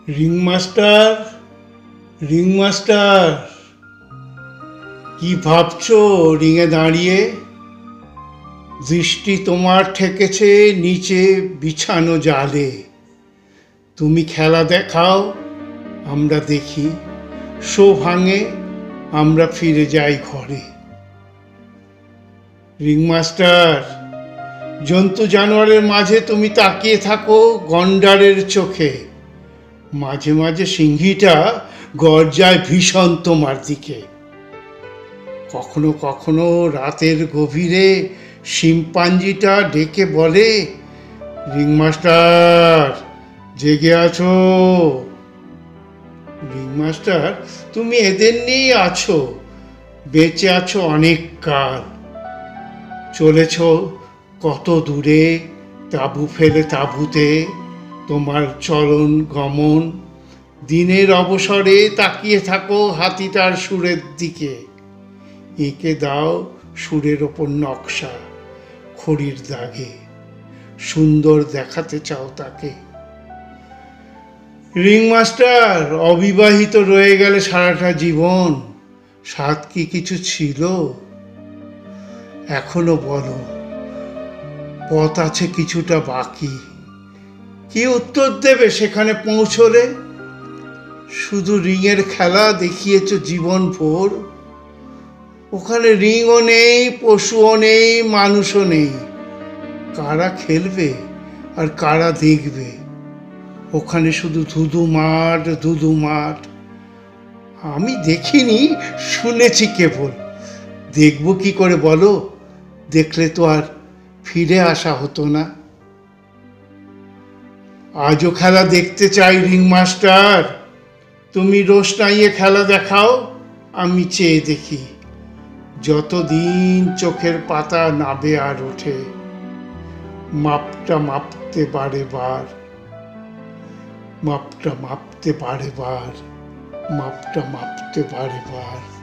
রিংমাস্টার, রিংমাস্টার, কি ভাবছো রিঙে দাঁড়িয়ে? দৃষ্টি তোমার ঠেকেছে নিচে বিছানো জালে। তুমি খেলা দেখাও, আমরা দেখি। শো ভাঙে, আমরা ফিরে যাই ঘরে। রিংমাস্টার, জন্তু জানোয়ারের মাঝে তুমি তাকিয়ে থাকো গন্ডারের চোখে। মাঝে মাঝে সিংহীটা গর্জায় ভীষণ তোমার দিকে। কখনো কখনো রাতের গভীরে শিম্পাঞ্জিটা ডেকে বলে, রিংমাস্টার, জেগে আছো? রিংমাস্টার, তুমি এদের নিয়েই আছো, বেঁচে আছো অনেক কাল। চলেছ কত দূরে, তাঁবু ফেলে তাঁবুতে তোমার চলন গমন। দিনের অবসরে তাকিয়ে থাকো হাতিটার সুরের দিকে। এঁকে দাও সুরের ওপর নকশা খড়ির দাগে, সুন্দর দেখাতে চাও তাকে। রিংমাস্টার, অবিবাহিত রয়ে গেলে সারাটা জীবন, সাথ কি কিছু ছিল? এখনো বলো, পথ আছে কিছুটা বাকি। কি উত্তর দেবে সেখানে পৌঁছলে? শুধু রিংয়ের খেলা দেখিয়েছ জীবন ভোর। ওখানে রিংও নেই, পশুও নেই, মানুষও নেই। কারা খেলবে আর কারা দেখবে? ওখানে শুধু ধুধু মাঠ, ধুধু মাঠ। আমি দেখিনি, শুনেছি কেবল। দেখব কি করে বলো? দেখলে তো আর ফিরে আসা হতো না। আজও খেলা দেখতে চাই রিংমাস্টার। তুমি রোশনাইয়ে খেলা দেখাও, আমি চেয়ে দেখি। যতদিন চোখের পাতা নাবে আর ওঠে, মাপটা মাপতে বারে বার, মাপটা মাপতে বারে বার, মাপটা মাপতে বারে বার।